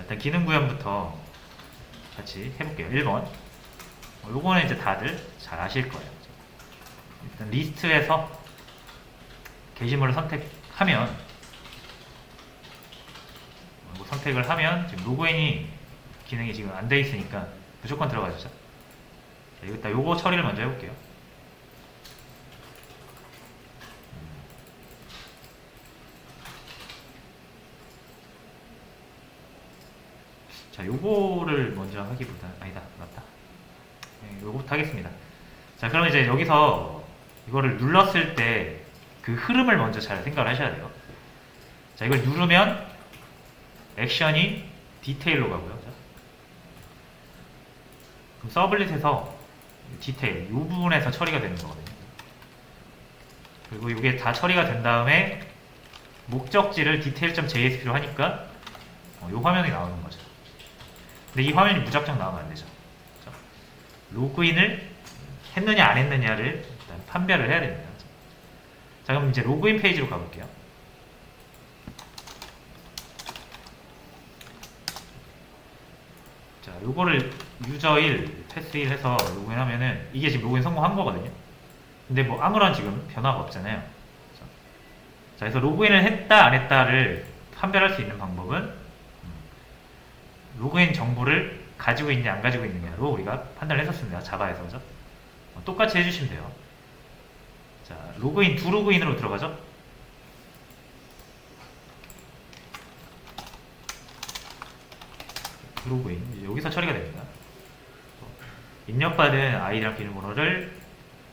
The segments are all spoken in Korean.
일단 기능 구현부터 같이 해볼게요. 1번. 요거는 이제 다들 잘 아실 거예요. 일단 리스트에서 게시물을 선택하면, 선택을 하면 지금 로그인이 기능이 지금 안 돼 있으니까 무조건 들어가주죠. 일단 요거 처리를 먼저 해볼게요. 자, 요거를 먼저 하기보다, 아니다, 맞다. 네, 요거부터 하겠습니다. 자, 그럼 이제 여기서 이거를 눌렀을 때 그 흐름을 먼저 잘 생각을 하셔야 돼요. 자, 이걸 누르면 액션이 디테일로 가고요. 자, 그럼 서블릿에서 디테일, 이 부분에서 처리가 되는 거거든요. 그리고 이게 다 처리가 된 다음에 목적지를 detail.jsp로 하니까 이 화면이 나오는 거죠. 근데 이 화면이 무작정 나오면 안 되죠. 그렇죠? 로그인을 했느냐 안 했느냐를 일단 판별을 해야 됩니다. 자, 그럼 이제 로그인 페이지로 가볼게요. 자, 요거를 유저 1, 패스 1 해서 로그인하면은 이게 지금 로그인 성공한 거거든요. 근데 뭐 아무런 지금 변화가 없잖아요. 자, 그래서 로그인을 했다 안 했다를 판별할 수 있는 방법은 로그인 정보를 가지고 있냐 안 가지고 있느냐로 우리가 판단을 했었습니다. 자바에서. 그죠? 똑같이 해주시면 돼요. 자, 로그인, 두 로그인으로 들어가죠. 두 로그인, 여기서 처리가 됩니다. 입력받은 아이디랑 비밀번호를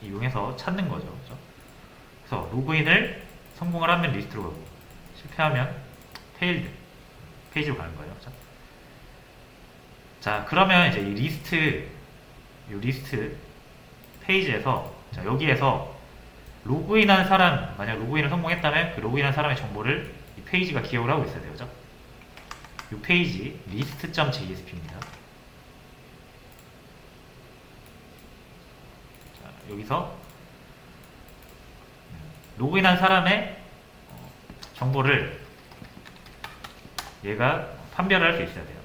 이용해서 찾는 거죠. 그죠? 그래서 로그인을 성공을 하면 리스트로 가고 실패하면 페일드 페이지로 가는 거예요. 그죠? 자, 그러면 이제 이 리스트 페이지에서, 자, 여기에서 로그인한 사람, 만약 로그인을 성공했다면 그 로그인한 사람의 정보를 이 페이지가 기억을 하고 있어야 돼요. 그죠? 이 페이지 list.jsp입니다. 자, 여기서 로그인한 사람의 정보를 얘가 판별을 할 수 있어야 돼요.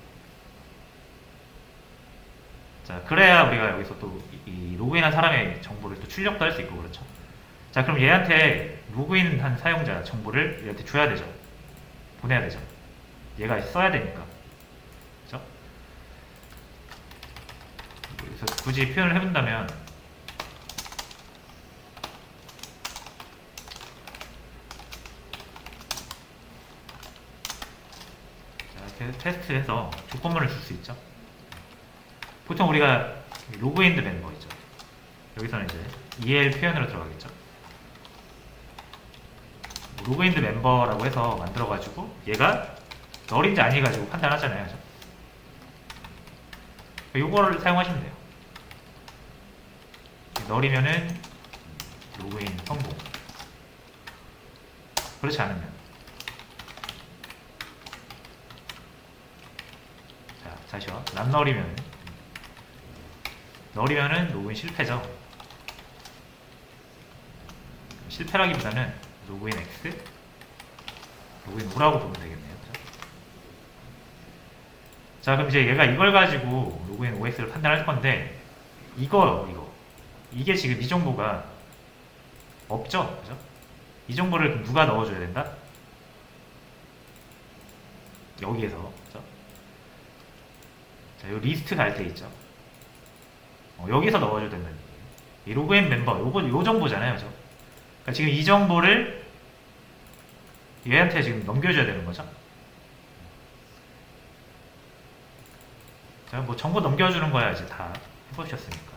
자, 그래야 우리가 여기서 또 이 로그인한 사람의 정보를 또 출력도 할 수 있고 그렇죠. 자, 그럼 얘한테 로그인한 사용자 정보를 얘한테 줘야 되죠. 보내야 되죠. 얘가 써야 되니까. 그렇죠? 그래서 굳이 표현을 해본다면 자, 이렇게 테스트해서 조건문을 줄 수 있죠. 보통 우리가 로그인드 멤버 있죠. 여기서는 이제 EL 표현으로 들어가겠죠. 로그인드 멤버라고 해서 만들어가지고 얘가 널인지 아니가지고 판단하잖아요. 그죠? 요거를 사용하시면 돼요. 널이면은 로그인 성공. 그렇지 않으면, 자, 다시요. 널이면은 로그인 실패죠. 실패라기보다는 로그인 X, 로그인 O라고 보면 되겠네요. 자, 그럼 이제 얘가 이걸 가지고 로그인 OX를 판단할 건데, 이게 지금 이 정보가 없죠? 그죠? 이 정보를 누가 넣어줘야 된다? 여기에서. 그죠? 자, 요 리스트 갈 때 있죠? 여기서 넣어줘야 된다는 얘기예요. 이 로그인 멤버, 요 정보잖아요. 그죠? 그러니까 지금 이 정보를 얘한테 지금 넘겨줘야 되는 거죠. 자, 뭐 정보 넘겨주는 거야 이제 다 해보셨으니까.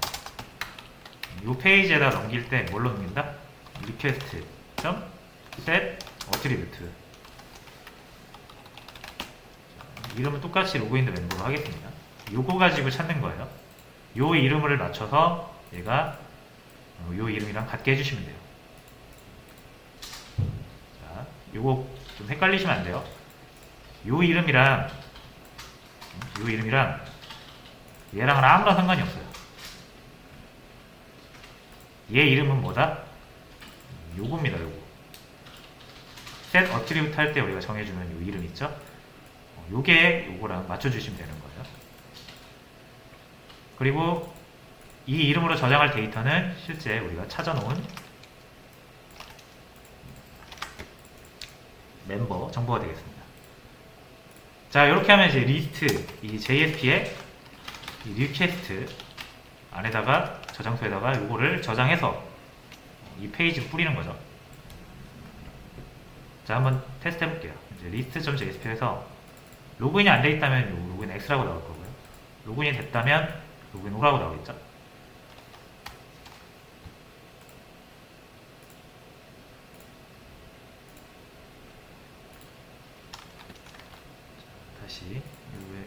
이 페이지에다 넘길 때 뭘로 넘긴다? request set attribute. 이름은 똑같이 로그인드 멤버로 하겠습니다. 요거 가지고 찾는 거예요. 요 이름을 맞춰서 얘가 요 이름이랑 같게 해주시면 돼요. 자, 요거 좀 헷갈리시면 안 돼요. 요 이름이랑 얘랑은 아무런 상관이 없어요. 얘 이름은 뭐다? 요겁니다. 요거 set attribute 할 때 우리가 정해주는 요 이름 있죠? 요거랑 맞춰주시면 되는 거예요. 그리고 이 이름으로 저장할 데이터는 실제 우리가 찾아놓은 멤버 정보가 되겠습니다. 자, 이렇게 하면 이제 리스트, 이 JSP의 이 리퀘스트 안에다가 저장소에다가 요거를 저장해서 이 페이지를 뿌리는 거죠. 자, 한번 테스트 해볼게요. 이제 list.jsp에서 로그인이 안 돼 있다면 요 로그인 X라고 나올 거고요. 로그인이 됐다면 로그인 O라고 나오겠죠. 다시 요에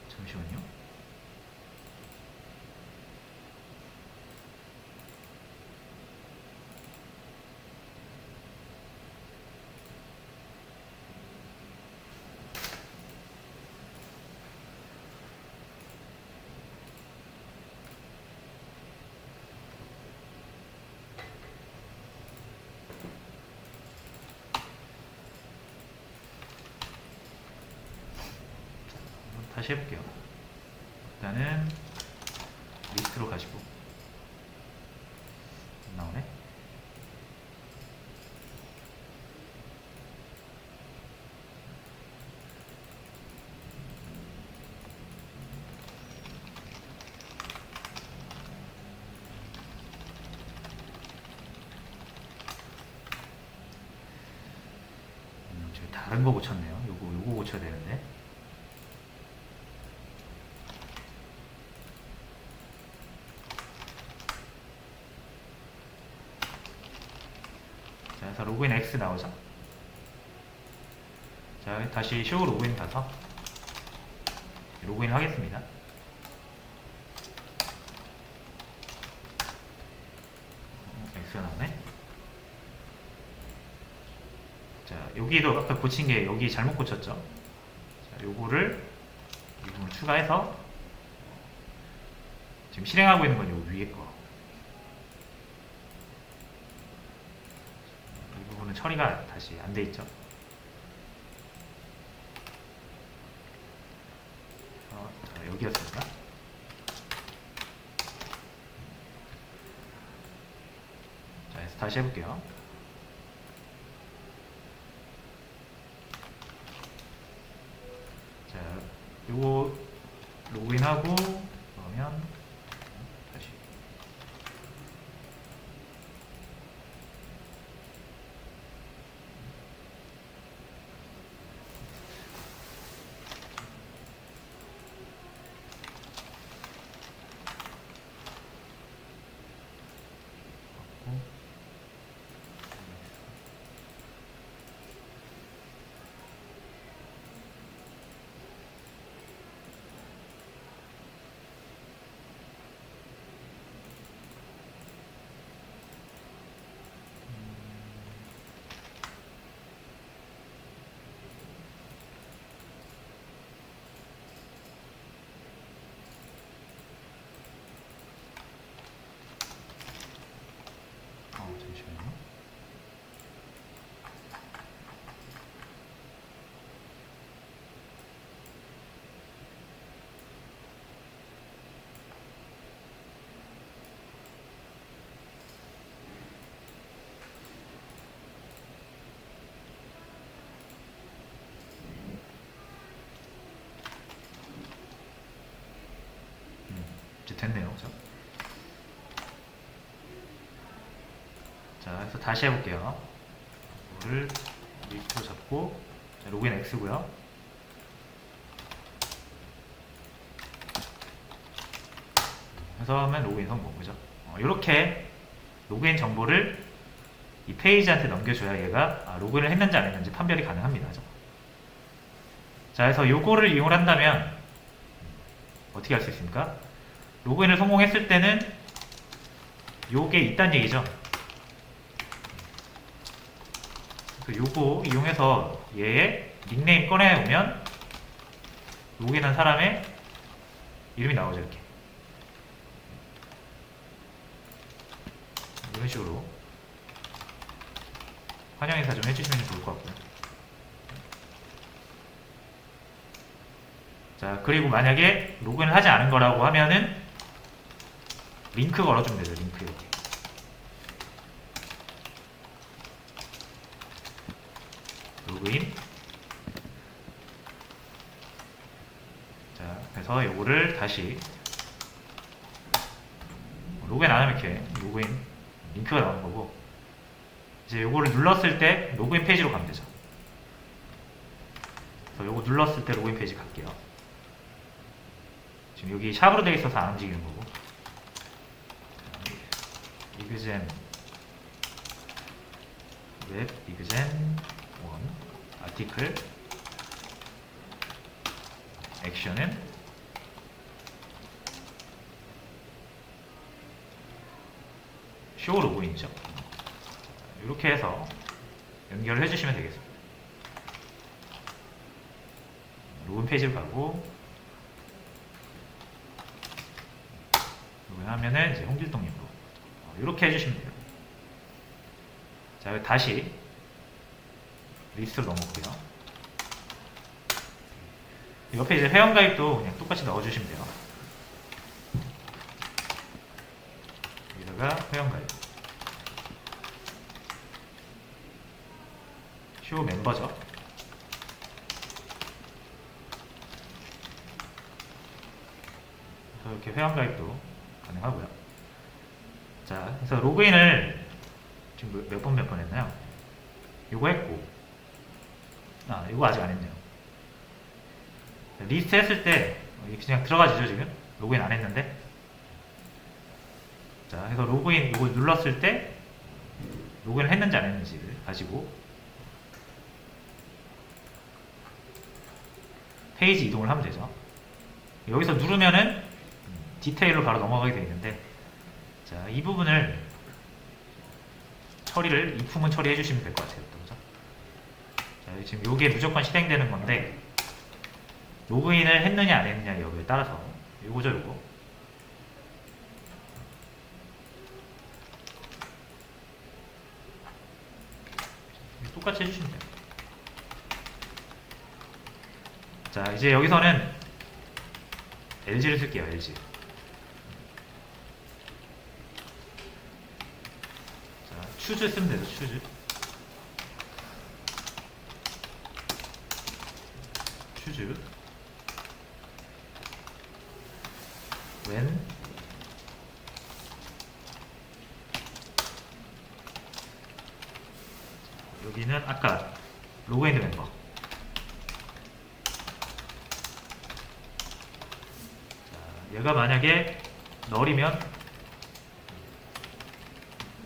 잠시만요. 다시 해볼게요. 일단은 리스트로 가시고 안 나오네. 제가 다른 거 고쳤네요. 요거 고쳐야 되는데. 자, 그래서 로그인 X 나오죠. 자, 다시 쇼 로그인 가서 로그인 하겠습니다. X가 나오네. 자, 여기도 아까 고친 게 여기 잘못 고쳤죠. 자, 요거를 이 부분 추가해서 지금 실행하고 있는 건 요 위에 거. 이 부분은 처리가 다시 안 돼 있죠. 자, 여기였습니다. 자, 그래서 다시 해볼게요. 자, 요거 로그인하고 그러면 다시 잠시만요. 이제 됐네요. 그죠? 자, 그래서 다시 해볼게요. 이거를 리스트로 잡고, 자, 로그인 X고요. 그래서 하면 로그인 성공, 그죠? 이렇게 로그인 정보를 이 페이지한테 넘겨줘야 얘가 로그인을 했는지 안 했는지 판별이 가능합니다. 그죠? 자, 그래서 요거를 이용을 한다면 어떻게 할 수 있습니까? 로그인을 성공했을 때는 요게 있단 얘기죠. 그래서 요거 이용해서 얘의 닉네임 꺼내오면 로그인한 사람의 이름이 나오죠. 이렇게 이런 식으로 환영 인사 좀 해주시면 좋을 것 같고요. 자, 그리고 만약에 로그인을 하지 않은 거라고 하면은 링크 걸어주면 되죠. 링크 이렇게. 로그인. 자, 그래서 요거를 다시 로그인 안 하면 이렇게 로그인 링크가 나오는 거고, 이제 요거를 눌렀을 때 로그인 페이지로 가면 되죠. 그래서 요거 눌렀을 때 로그인 페이지 갈게요. 지금 여기 샵으로 되어 있어서 안 움직이는 거고, 이그젠 웹 이그젠 1 아티클 액션은 쇼 로그인이죠. 이렇게 해서 연결을 해주시면 되겠습니다. 로그인 페이지로 가고, 로그인하면은 이제 홍길동님으로 이렇게 해주시면 돼요. 자, 다시 리스트로 넘어올게요. 옆에 이제 회원가입도 그냥 똑같이 넣어주시면 돼요. 여기다가 회원가입, 쇼 멤버죠. 그래서 이렇게 회원가입도 가능하고요. 자, 그래서 로그인을 지금 몇 번 했나요? 요거 했고, 요거 아직 안 했네요. 리스트 했을 때 그냥 들어가지죠. 지금 로그인 안 했는데. 자, 그래서 로그인 요거 눌렀을 때 로그인을 했는지 안 했는지를 가지고 페이지 이동을 하면 되죠. 여기서 누르면은 디테일로 바로 넘어가게 되어 있는데, 자, 이 부분을 처리를 입후문 처리해 주시면 될 것 같아요. 그죠? 자, 지금 요게 무조건 실행되는 건데, 로그인을 했느냐 안 했느냐 여기에 따라서 요거죠. 요거 똑같이 해주시면 돼요. 자, 이제 여기서는 LG를 쓸게요. LG. 자, 추즈 쓰면 되죠. 추즈. 추즈. when 여기는 아까 로그인 멤버. 자, 얘가 만약에 널이면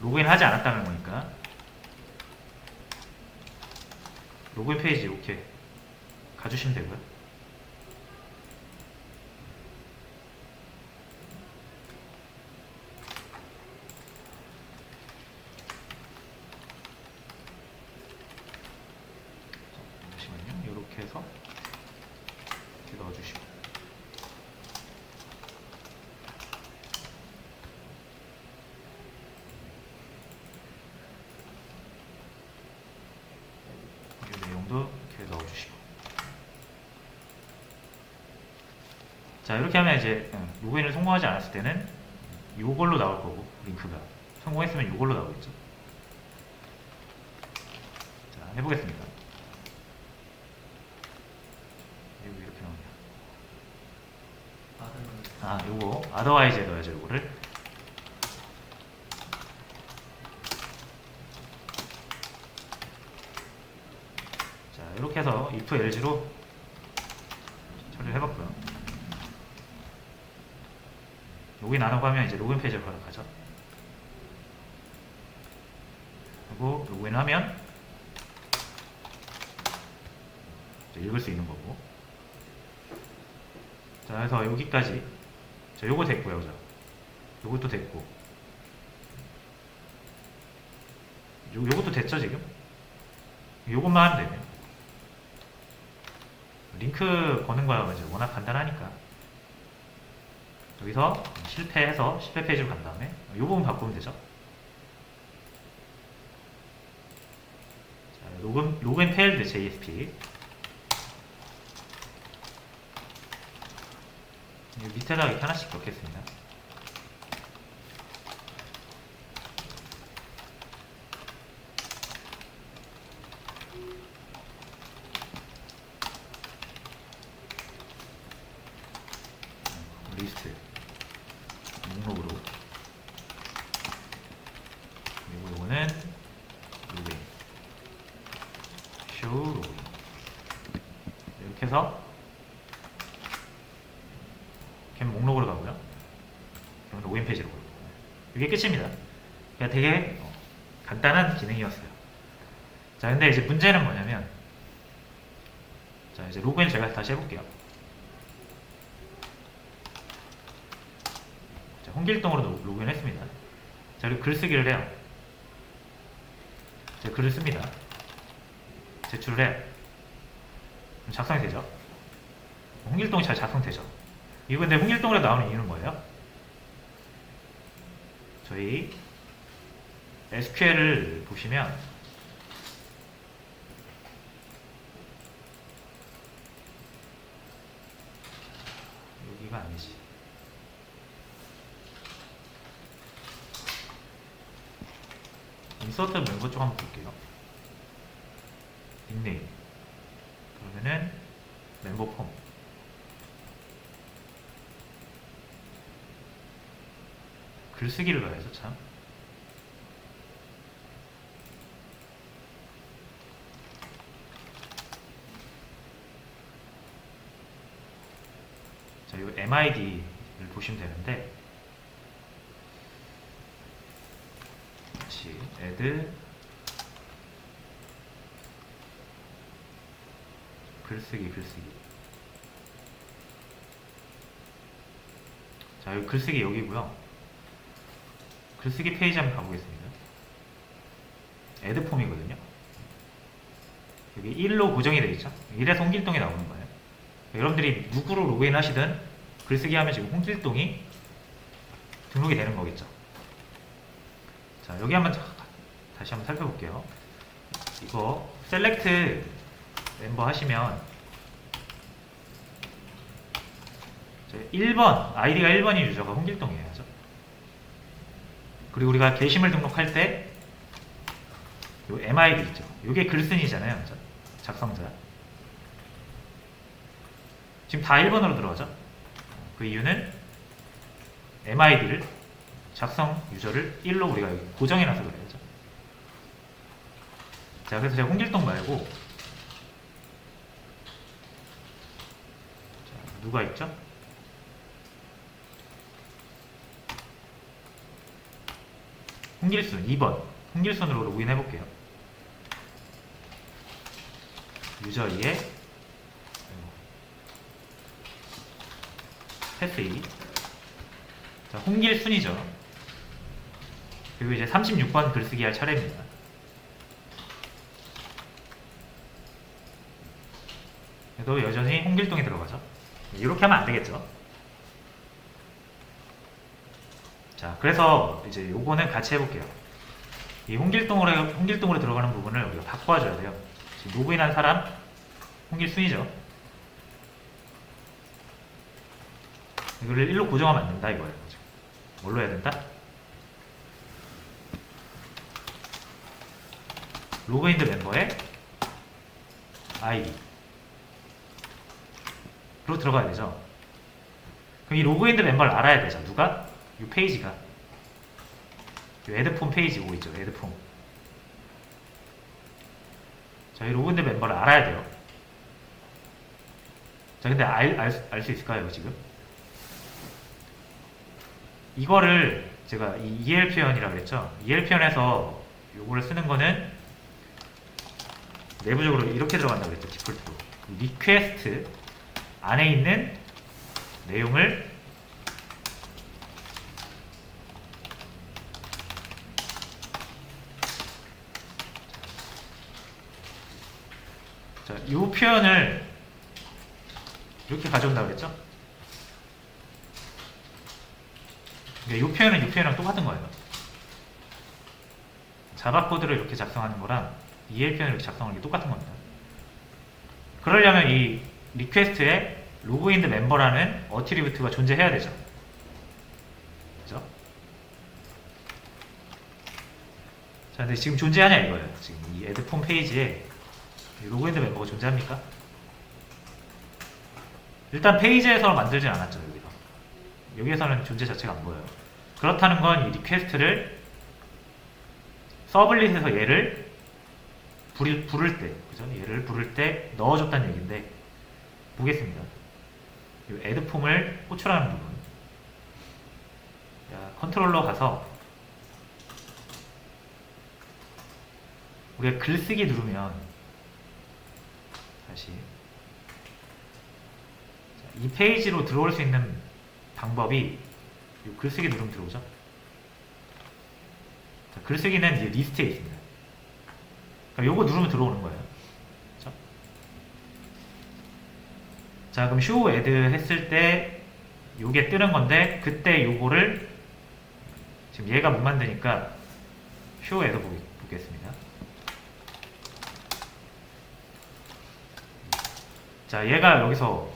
로그인 하지 않았다는 거니까 로그인 페이지 이렇게 가주시면 되고요. 잠시만요. 이렇게 해서 이렇게 넣어주시고, 이 내용도 이렇게 넣어주시고. 자, 이렇게 하면 이제 로그인을 성공하지 않았을 때는 이걸로 나올 거고, 링크가 성공했으면 이걸로 나오겠죠. 자, 해보겠습니다. 여기 이렇게 나오네요. 요거 otherwise에 넣어야죠. 요거를. 자, 이렇게 해서 if LG로 처리를 해봤고요. 로그인 안 하고 하면 이제 로그인 페이지로 가죠. 그리고 로그인 하면 읽을 수 있는 거고. 자, 그래서 여기까지. 자, 요거 됐고요. 자, 요것도 됐고. 요것도 됐죠, 지금? 요것만 하면 되네요. 링크 거는 거야 이제 워낙 간단하니까. 여기서 실패해서 실패 페이지로 간 다음에 이 부분 바꾸면 되죠. 자, 로그인 failed JSP. 밑에다가 이렇게 하나씩 넣겠습니다. 리스트 목록으로. 그리고 이거는 로그인, 쇼 로그인. 이렇게 해서 걔는 목록으로 가고요. 그러면 로그인 페이지로 가고. 이게 끝입니다. 그러니까 되게 간단한 기능이었어요. 자, 근데 이제 문제는 뭐냐면, 자, 이제 로그인 제가 다시 해볼게요. 자, 홍길동으로 로그인 했습니다. 자, 그리고 글쓰기를 해요. 자, 글을 씁니다. 제출을 해요. 그럼 작성이 되죠. 홍길동이 잘 작성되죠. 이거 근데 홍길동으로 나오는 이유는 뭐예요? 저희 SQL을 보시면 여기가 아니지. 인서트 멤버 쪽 한번 볼게요. 닉네임. 그러면은 멤버 폼. 글쓰기를 넣어야죠, 참. 자, 이 MID를 보시면 되는데, 다시 add 글쓰기. 자, 이 글쓰기 여기고요. 글쓰기 페이지 한번 가보겠습니다. add 폼이거든요. 여기 1로 고정이 되어 있죠. 이래서 홍길동이 나오는 거예요. 여러분들이 누구로 로그인 하시든 글쓰기 하면 지금 홍길동이 등록이 되는 거겠죠. 자, 여기 한번 다시 한번 살펴볼게요. 이거 셀렉트 멤버 하시면 1번 아이디가 1번인 유저가 홍길동이에요. 그리고 우리가 게시물 등록할 때 요 MID 있죠. 요게 글쓴이잖아요. 그죠? 작성자. 지금 다 1번으로 들어가죠. 그 이유는 MID를 작성 유저를 1로 우리가 여기 고정해놔서 그래요. 그죠? 자, 그래서 제가 홍길동 말고 자, 누가 있죠? 홍길순 2번 홍길순으로 로그인 해볼게요. 유저 2에 패스2. 자, 홍길순이죠. 그리고 이제 36번 글쓰기 할 차례입니다. 그래도 여전히 홍길동이 들어가죠. 이렇게 하면 안 되겠죠. 자, 그래서 이제 요거는 같이 해볼게요. 이 홍길동으로 들어가는 부분을 우리가 바꿔줘야 돼요. 지금 로그인한 사람 홍길순이죠. 이거를 1로 고정하면 안 된다 이거예요. 뭘로 해야 된다? 로그인드 멤버의 아이디로 들어가야 되죠. 그럼 이 로그인드 멤버를 알아야 되죠. 누가? 이 페이지가 이 애드폼 페이지 오고 있죠. 애드폼. 자, 이 로그인드 멤버를 알아야 돼요. 자, 근데 알 수 있을까요, 지금? 이거를 제가 이 EL 표현이라고 그랬죠. EL 표현에서 요거를 쓰는 거는 내부적으로 이렇게 들어간다고 그랬죠. 디폴트로. 리퀘스트 안에 있는 내용을 자, 이 표현을 이렇게 가져온다고 그랬죠? 이 표현은 이 표현이랑 똑같은 거예요. 자바 코드를 이렇게 작성하는 거랑 EL 표현을 이렇게 작성하는 게 똑같은 겁니다. 그러려면 이 리퀘스트에 로그인드 멤버라는 어트리뷰트가 존재해야 되죠. 그죠? 자, 근데 지금 존재하냐 이거예요. 지금 이 애드폼 페이지에 로그인드 멤버가 존재합니까? 일단 페이지에서 만들진 않았죠. 여기에서는 존재 자체가 안 보여요. 그렇다는 건 이 리퀘스트를 서블릿에서 얘를 부를 때, 그죠? 얘를 부를 때 넣어줬다는 얘기인데, 보겠습니다. 이 애드폼을 호출하는 부분. 자, 컨트롤러 가서 우리가 글쓰기 누르면 다시 이 페이지로 들어올 수 있는 방법이 이 글쓰기 누르면 들어오죠. 자, 글쓰기는 이제 리스트에 있습니다. 그러니까 요거 누르면 들어오는 거예요. 그렇죠? 자, 그럼 show add 했을 때 요게 뜨는 건데, 그때 요거를 지금 얘가 못 만드니까 show add 보겠습니다. 자, 얘가 여기서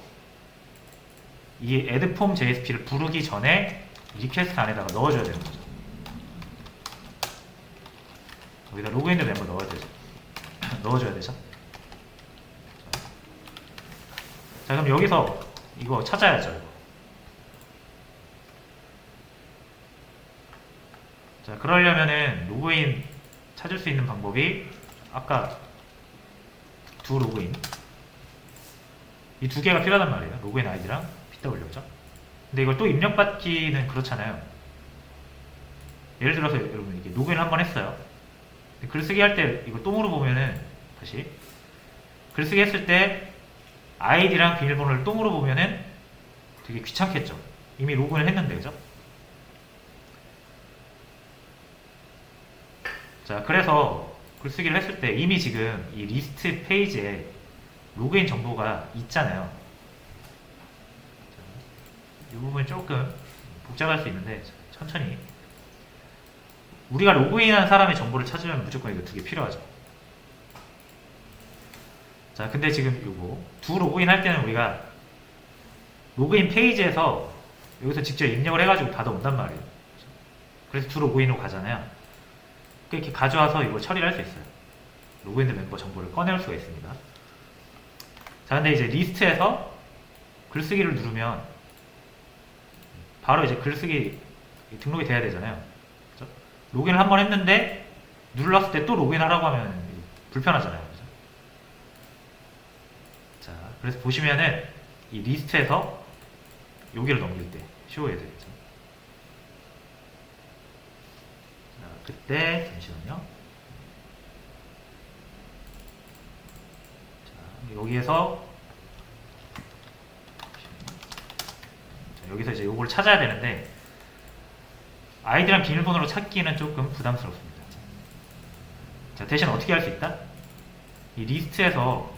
이 addForm JSP를 부르기 전에 리퀘스트 안에다가 넣어줘야 되는 거죠. 여기다 로그인드 멤버 넣어야 되죠. 넣어줘야 되죠. 자, 그럼 여기서 이거 찾아야죠. 이거. 자, 그러려면은 로그인 찾을 수 있는 방법이 아까 두 로그인 이 두 개가 필요하단 말이에요. 로그인 아이디랑 PW죠. 근데 이걸 또 입력받기는 그렇잖아요. 예를 들어서 여러분 이게 로그인 한번 했어요. 글쓰기 할 때 이거 또 물어보면은 다시 글쓰기 했을 때 아이디랑 비밀번호를 또 물어보면은 되게 귀찮겠죠. 이미 로그인을 했는데, 그죠? 자, 그래서 글쓰기를 했을 때 이미 지금 이 리스트 페이지에 로그인 정보가 있잖아요. 이 부분이 조금 복잡할 수 있는데 천천히. 우리가 로그인한 사람의 정보를 찾으면 무조건 이거 두 개 필요하죠. 자, 근데 지금 이거 두 로그인 할 때는 우리가 로그인 페이지에서 여기서 직접 입력을 해가지고 받아온단 말이에요. 그래서 두 로그인으로 가잖아요. 이렇게 가져와서 이걸 처리를 할 수 있어요. 로그인드 멤버 정보를 꺼낼 수가 있습니다. 자, 근데 이제 리스트에서 글쓰기를 누르면 바로 이제 글쓰기 등록이 돼야 되잖아요. 그렇죠? 로그인을 한번 했는데 눌렀을 때 또 로그인하라고 하면 불편하잖아요. 그렇죠? 자, 그래서 보시면은 이 리스트에서 여기를 넘길 때 쇼해야 되겠죠. 자, 그때 잠시만요. 자, 여기에서 여기서 이제 요걸 찾아야 되는데 아이디랑 비밀번호로 찾기는 조금 부담스럽습니다. 자, 대신 어떻게 할 수 있다? 이 리스트에서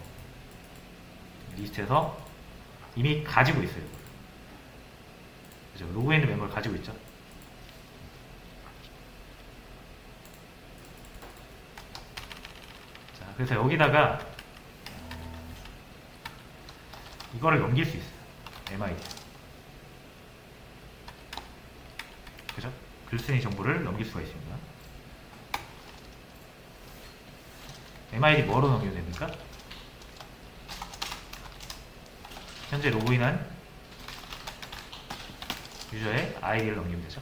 이미 가지고 있어요. 그죠? 로그인드 멤버를 가지고 있죠. 자, 그래서 여기다가 이거를 넘길 수 있어요. MID. 그죠? 글쓴이 정보를 넘길 수가 있습니다. MID 뭐로 넘기면 됩니까? 현재 로그인한 유저의 아이디를 넘기면 되죠.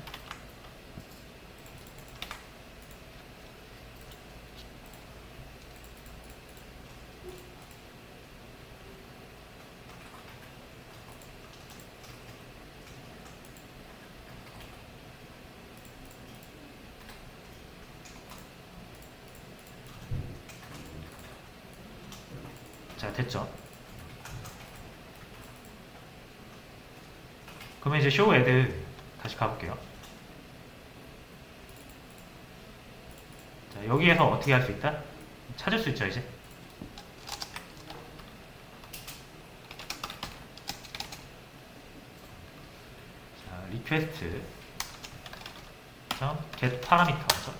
자, 됐죠. 그러면 이제 show add 다시 가볼게요. 자, 여기에서 어떻게 할 수 있다? 찾을 수 있죠, 이제. 리퀘스트 get 파라미터죠.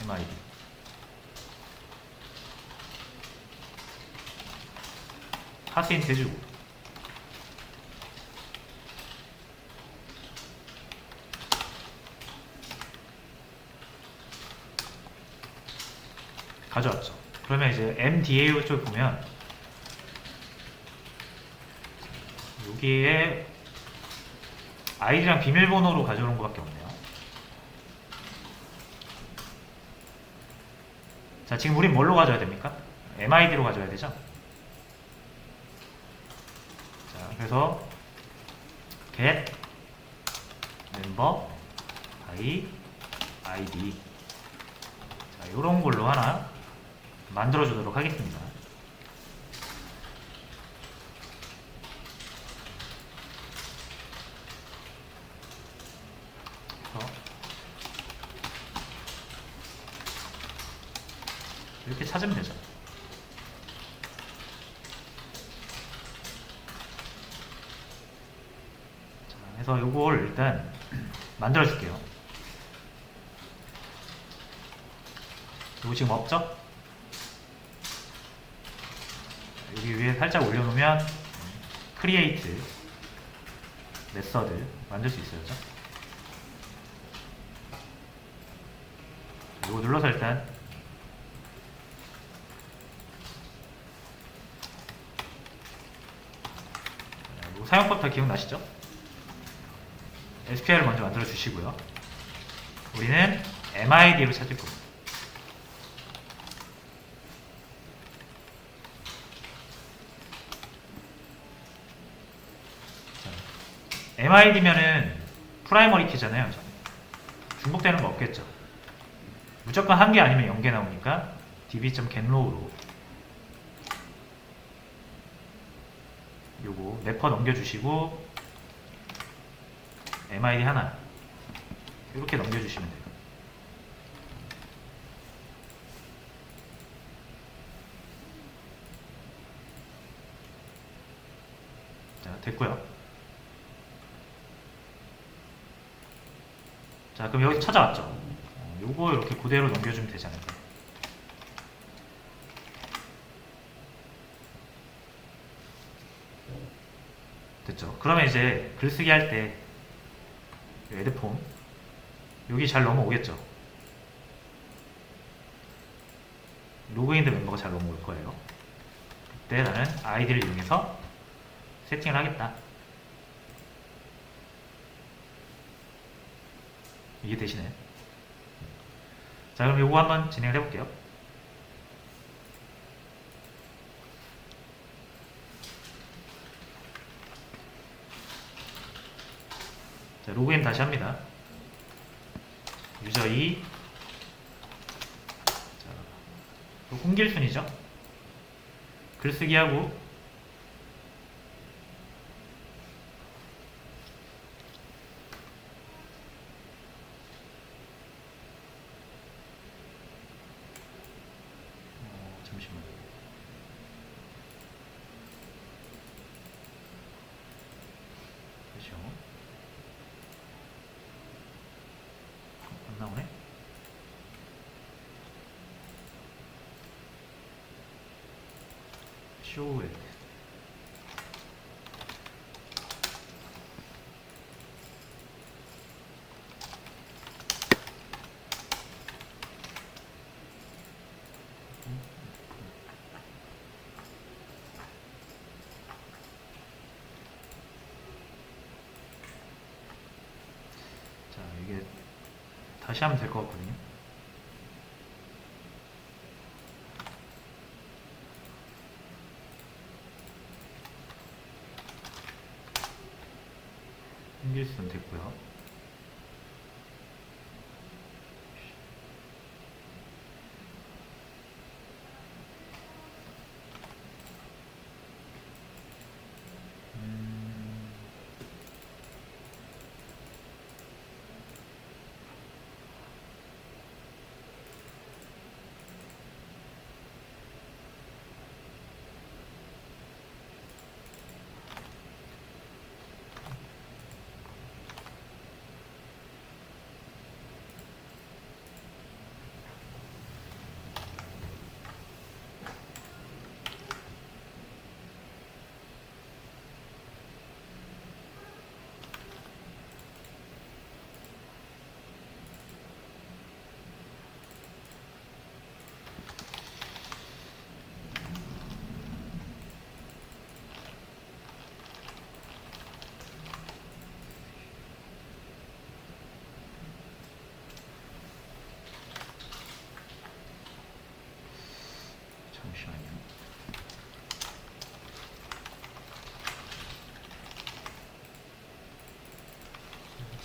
MID 파스인트 해주고 가져왔죠. 그러면 이제 MDAO 쪽에 보면 여기에 아이디랑 비밀번호로 가져오는 것밖에 없네요. 자, 지금 우린 뭘로 가져야 됩니까? MID로 가져야 되죠? 자, 그래서 get member by ID 자, 요런 걸로 하나 만들어 주도록 하겠습니다. 이렇게 찾으면 되죠. 자, 그래서 요걸 일단 만들어 줄게요. 이거 지금 없죠? 여기 위에 살짝 올려놓으면 create 메서드 만들 수 있어요. 그죠? 이거 눌러서 일단 사용법 다 기억나시죠? SQL을 먼저 만들어 주시고요. 우리는 MID로 찾을 겁니다. MID면은 프라이머리 키잖아요. 중복되는 거 없겠죠. 무조건 1개 아니면 0개 나오니까 db.getlow로 요거 래퍼 넘겨주시고 MID 하나 이렇게 넘겨주시면 돼요. 자, 됐고요. 자, 그럼 여기 찾아왔죠. 요거 이렇게 그대로 넘겨주면 되지 않을까. 됐죠. 그러면 이제 글쓰기 할 때 에드폼 여기 잘 넘어오겠죠. 로그인드 멤버가 잘 넘어올 거예요. 그때 나는 아이디를 이용해서 세팅을 하겠다. 이게 되시네. 자, 그럼 요거 한번 진행을 해볼게요. 자, 로그인 다시 합니다. 유저 2 자, 홍길순이죠. 글쓰기 하고 잠시만요. 그렇죠. 안 나오네. 쇼에 자, 이게 다시 하면 될 것 같거든요. 홍길순 됐고요.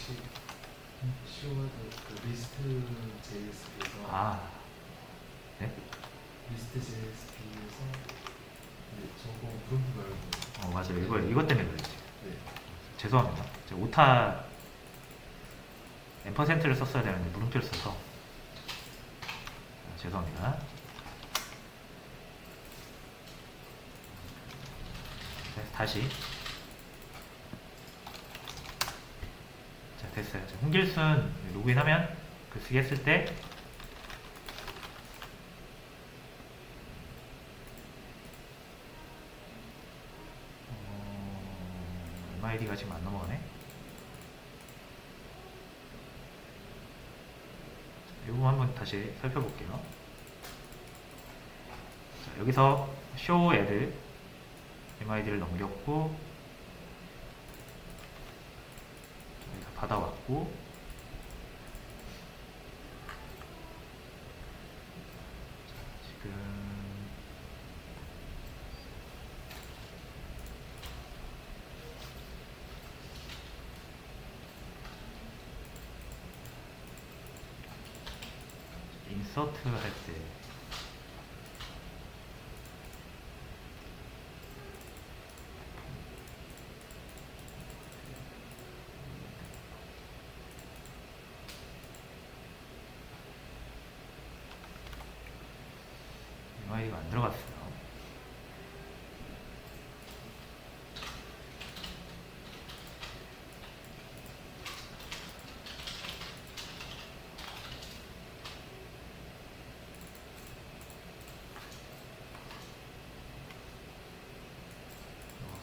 혹시 시오에서 그 리스트 JS에서 아, 네? 리스트 JS에서 저거 브롬프 말고 맞아요. 이것 때문에 그랬지. 네. 죄송합니다. 제가 오타 앰퍼센트를 썼어야 되는데 물음표를 써서 죄송합니다. 네, 다시. 자, 됐어요. 자, 홍길순 로그인하면 글쓰기 했을 때 MID가 지금 안 넘어가네. 이 부분 한번 다시 살펴볼게요. 자, 여기서 show add MID를 넘겼고 여기서 받아왔고 지금 인서트 할 때 MID가 안 들어갔어요.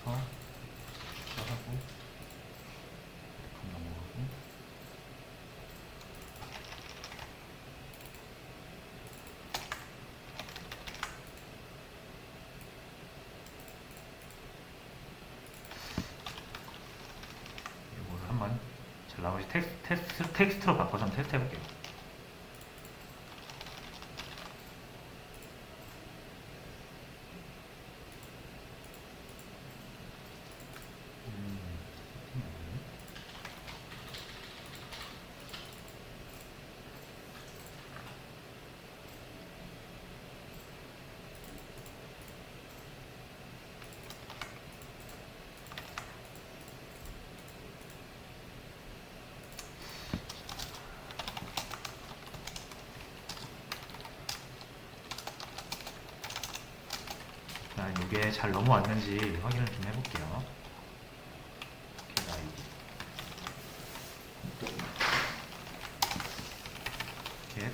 넣어서 하고 넘어가고 이거 한번 자, 나머지 텍스트로 바꿔서 한번 테스트 해볼게요. 일단 이게 잘 넘어왔는지 확인을 좀 해볼게요. get ID. get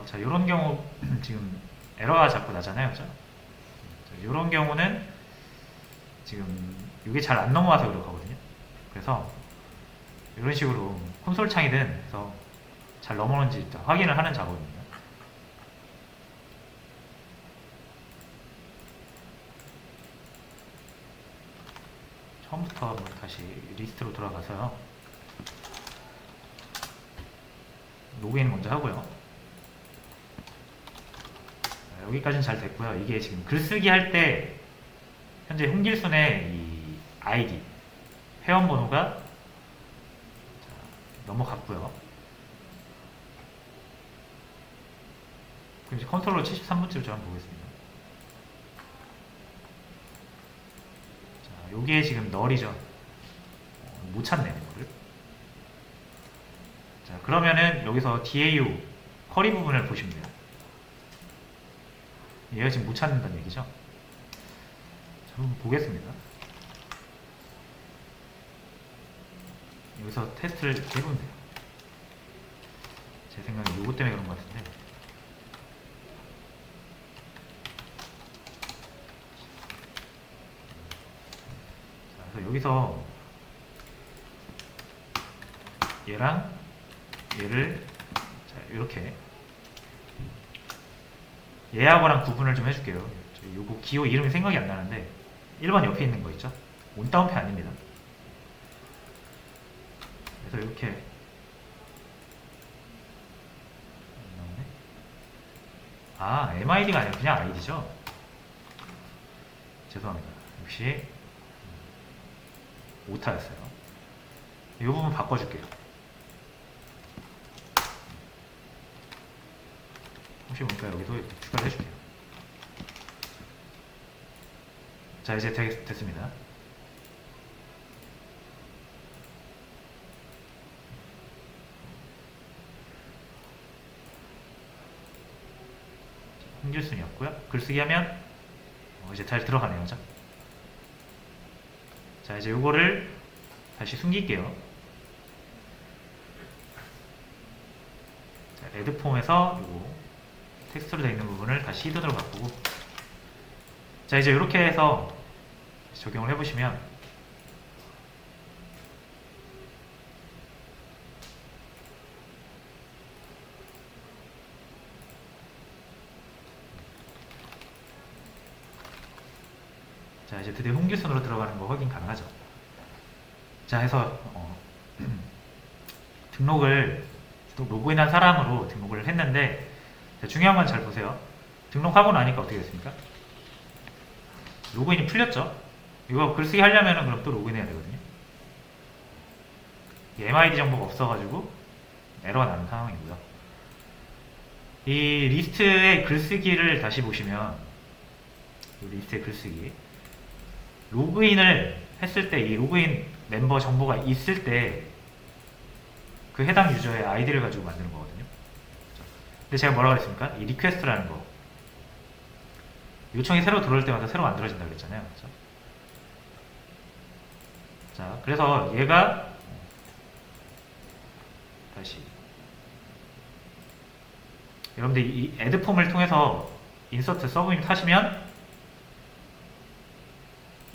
자, 이런 경우 지금 에러가 자꾸 나잖아요, 그죠? 이런 경우는 지금 이게 잘 안 넘어와서 그렇거든요. 그래서 이런 식으로 콘솔 창이든 해서 잘 넘어오는지 일단 확인을 하는 작업입니다. 처음부터 다시 리스트로 돌아가서요. 로그인 먼저 하고요. 여기까지는 잘 됐고요. 이게 지금 글쓰기 할 때 현재 홍길순의 이 아이디 회원 번호가 넘어갔고요. 그럼 이제 컨트롤 73번째로 저 한번 보겠습니다. 자, 요게 지금 널이죠. 못 찾네요, 이거를. 자, 그러면은 여기서 DAU 커리 부분을 보시면 돼요. 얘가 지금 못 찾는다는 얘기죠. 자, 한번 보겠습니다. 여기서 테스트를 해보면 돼요. 제 생각에 요거 때문에 그런 것 같은데. 자, 그래서 여기서 얘랑 얘를 자, 이렇게 얘하고랑 구분을 좀 해줄게요. 요거 기호 이름이 생각이 안 나는데 1번 옆에 있는 거 있죠? 온다운표 아닙니다. 그래서 이렇게 나오네. 아, MID가 아니라 그냥 아이디죠? 죄송합니다. 역시 오타였어요. 이 부분 바꿔줄게요. 혹시 모르니까 여기도 추가를 해줄게요. 자, 이제 됐습니다. 홍길순이었고요. 글쓰기 하면 이제 잘 들어가네요. 그죠? 자, 이제 요거를 다시 숨길게요. 자, 에드폼에서 요거 텍스트로 되어 있는 부분을 다시 히든으로 바꾸고, 자, 이제 이렇게 해서 적용을 해보시면 자, 이제 드디어 홍길순으로 들어가는 거 확인 가능하죠. 자, 해서 등록을 로그인한 사람으로 등록을 했는데, 자, 중요한 건 잘 보세요. 등록하고 나니까 어떻게 됐습니까? 로그인이 풀렸죠. 이거 글쓰기 하려면은 그럼 또 로그인해야 되거든요. MID 정보가 없어가지고 에러가 나는 상황이고요. 이 리스트의 글쓰기를 다시 보시면, 이 리스트의 글쓰기, 로그인을 했을 때 이 로그인 멤버 정보가 있을 때 그 해당 유저의 아이디를 가지고 만드는 거거든요. 근데 제가 뭐라고 했습니까? 이 리퀘스트라는 거, 요청이 새로 들어올 때마다 새로 만들어진다 그랬잖아요. 그렇죠? 자, 그래서 얘가 다시 여러분들 이 애드 폼을 통해서 인서트 서브밋 하시면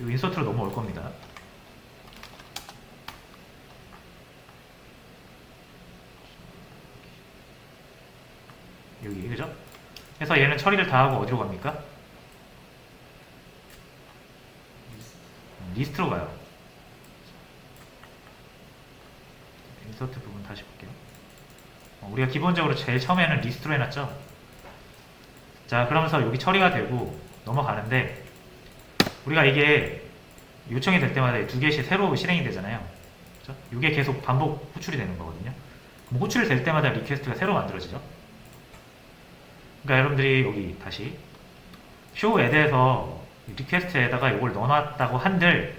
이 인서트로 넘어올 겁니다. 여기, 그죠? 그래서 얘는 처리를 다 하고 어디로 갑니까? 리스트로 가요. 인서트 부분 다시 볼게요. 우리가 기본적으로 제일 처음에는 리스트로 해놨죠? 자, 그러면서 여기 처리가 되고 넘어가는데, 우리가 이게 요청이 될 때마다 두 개씩 새로 실행이 되잖아요. 그렇죠? 이게 계속 반복 호출이 되는 거거든요. 그럼 호출이 될 때마다 리퀘스트가 새로 만들어지죠. 그러니까 여러분들이 여기 다시 show add에서 리퀘스트에다가 이걸 넣어놨다고 한들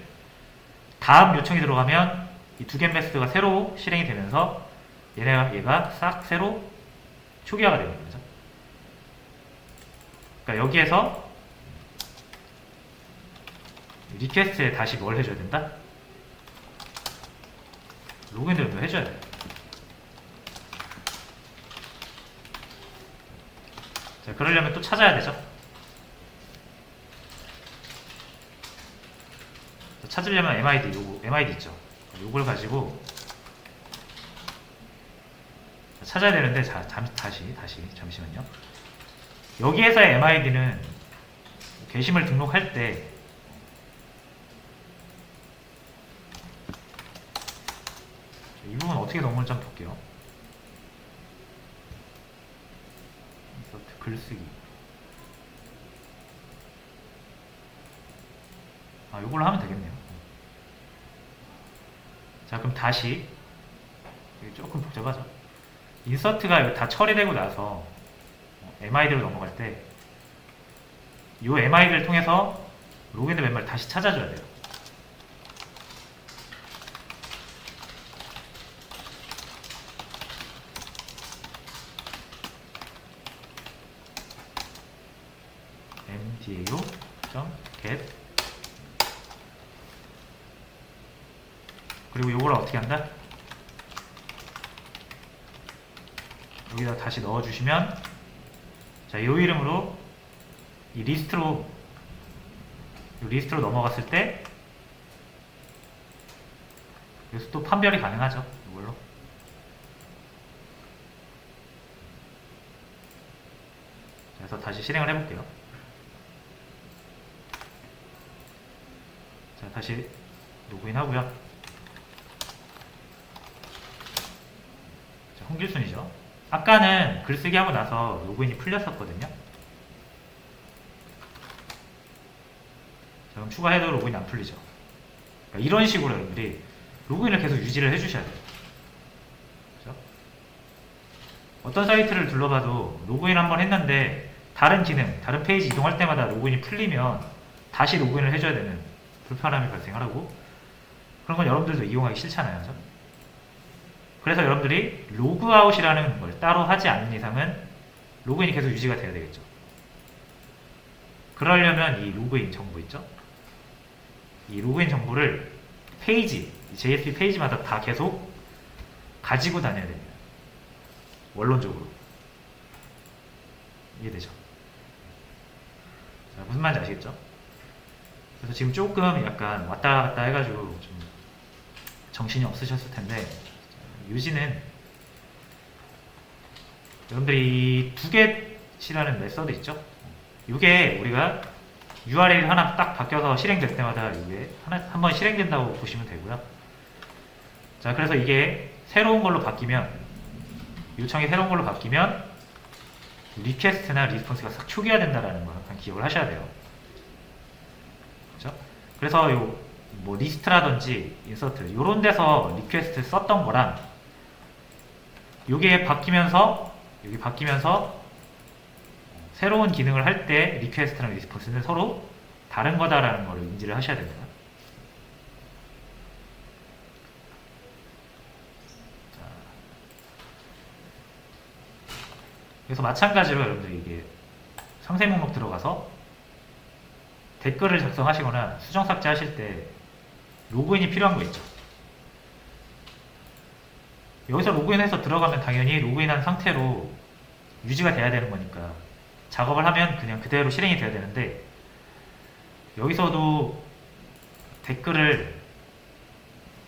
다음 요청이 들어가면 이 두 개 메시드가 새로 실행이 되면서 얘가 싹 새로 초기화가 되는 거죠. 그러니까 여기에서 리퀘스트에 다시 뭘 해줘야 된다? 로그인도 해줘야 돼. 자, 그러려면 또 찾아야 되죠. 자, 찾으려면 MID 있죠. 요걸 가지고 찾아야 되는데, 잠시만요. 여기에서의 MID는 게시물 등록할 때 이 부분 어떻게 넘어올지 한번 볼게요. 인서트 글쓰기. 아, 요걸로 하면 되겠네요. 자, 그럼 다시, 이게 조금 복잡하죠? 인서트가 다 처리되고 나서 MID로 넘어갈 때 이 MID를 통해서 로그인 멤버를 다시 찾아줘야 돼요. mdao.get 그리고 요걸 어떻게 한다? 여기다 다시 넣어주시면, 자, 요 이름으로 이 리스트로 넘어갔을 때 여기서 또 판별이 가능하죠. 이걸로. 그래서 다시 실행을 해볼게요. 자, 다시 로그인 하고요. 자, 홍길순이죠. 아까는 글쓰기 하고 나서 로그인이 풀렸었거든요. 그럼 추가해도 로그인이 안 풀리죠. 그러니까 이런 식으로 여러분들이 로그인을 계속 유지를 해주셔야 돼요. 그렇죠? 어떤 사이트를 둘러봐도 로그인 한번 했는데 다른 기능, 다른 페이지 이동할 때마다 로그인이 풀리면 다시 로그인을 해줘야 되는 불편함이 발생을 하고, 그런 건 여러분들도 이용하기 싫잖아요. 그렇죠? 그래서 여러분들이 로그아웃이라는 걸 따로 하지 않는 이상은 로그인이 계속 유지가 돼야 되겠죠. 그러려면 이 로그인 정보 있죠? 이 로그인 정보를 페이지, JSP 페이지마다 다 계속 가지고 다녀야 됩니다. 원론적으로. 이해되죠? 자, 무슨 말인지 아시겠죠? 그래서 지금 조금 약간 왔다 갔다 해가지고 좀 정신이 없으셨을 텐데, 유지는 여러분들이 두 개치라는 메서드 있죠? 이게 우리가 URL이 하나 딱 바뀌어서 실행될 때마다 이게 한 번 실행된다고 보시면 되고요. 자, 그래서 이게 새로운 걸로 바뀌면, 요청이 새로운 걸로 바뀌면 리퀘스트나 리스폰스가 싹 초기화 된다는 걸 항상 기억을 하셔야 돼요. 그렇죠? 그래서 요 뭐 리스트라든지 인서트 요런 데서 리퀘스트 썼던 거랑 요게 바뀌면서 여기 바뀌면서 새로운 기능을 할 때 리퀘스트랑 리스폰스는 서로 다른 거다라는 걸 인지를 하셔야 됩니다. 자, 그래서 마찬가지로 여러분들이 이게 상세 목록 들어가서 댓글을 작성하시거나 수정 삭제 하실 때 로그인이 필요한 거 있죠. 여기서 로그인해서 들어가면 당연히 로그인한 상태로 유지가 돼야 되는 거니까 작업을 하면 그냥 그대로 실행이 돼야 되는데, 여기서도 댓글을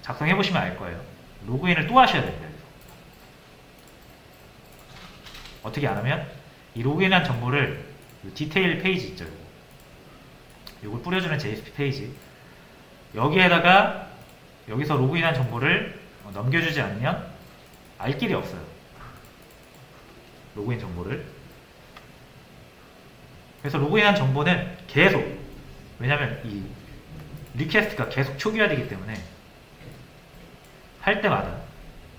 작성해 보시면 알 거예요. 로그인을 또 하셔야 됩니다. 여기서. 어떻게 안 하면 이 로그인한 정보를 디테일 페이지 있죠. 요걸 뿌려주는 JSP 페이지, 여기에다가 여기서 로그인한 정보를 넘겨주지 않으면 알 길이 없어요. 로그인 정보를. 그래서 로그인한 정보는 계속, 왜냐면 이 리퀘스트가 계속 초기화되기 때문에 할 때마다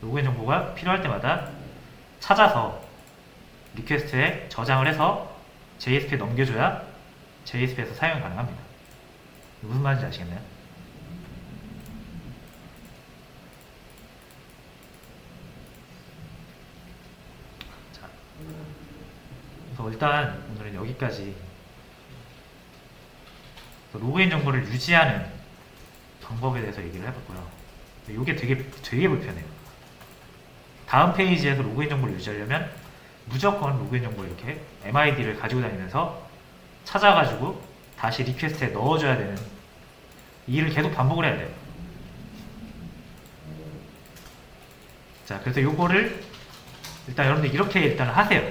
로그인 정보가 필요할 때마다 찾아서 리퀘스트에 저장을 해서 JSP에 넘겨줘야 JSP에서 사용이 가능합니다. 무슨 말인지 아시겠나요? 자, 그래서 일단 오늘은 여기까지 로그인 정보를 유지하는 방법에 대해서 얘기를 해봤고요. 이게 되게 불편해요. 다음 페이지에서 로그인 정보를 유지하려면 무조건 로그인 정보 이렇게 MID를 가지고 다니면서 찾아가지고 다시 리퀘스트에 넣어줘야 되는, 이 일을 계속 반복을 해야 돼요. 자, 그래서 요거를 일단 여러분들 이렇게 일단 하세요.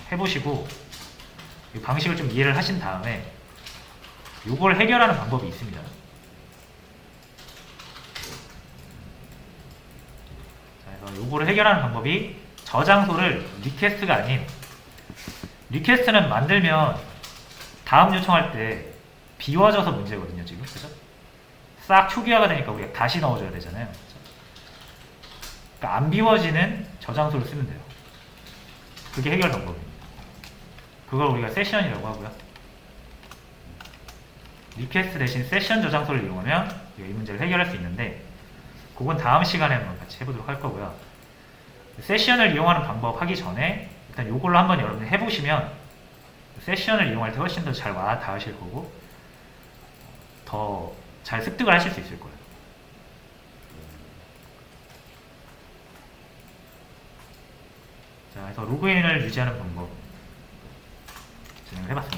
해보시고 이 방식을 좀 이해를 하신 다음에 요걸 해결하는 방법이 있습니다. 자, 그래서 요거를 해결하는 방법이 저장소를 리퀘스트가 아닌, 리퀘스트는 만들면 다음 요청할 때 비워져서 문제거든요, 지금. 그죠? 싹 초기화가 되니까 우리가 다시 넣어줘야 되잖아요. 그죠? 그러니까 안 비워지는 저장소를 쓰면 돼요. 그게 해결 방법입니다. 그걸 우리가 세션이라고 하고요. 리퀘스트 대신 세션 저장소를 이용하면 이 문제를 해결할 수 있는데, 그건 다음 시간에 한번 같이 해보도록 할 거고요. 세션을 이용하는 방법 하기 전에 일단 이걸로 한번 여러분 해보시면 세션을 이용할 때 훨씬 더 잘 와 닿으실 거고 더 잘 습득을 하실 수 있을 거예요. 자, 그래서 로그인을 유지하는 방법 진행을 해봤습니다.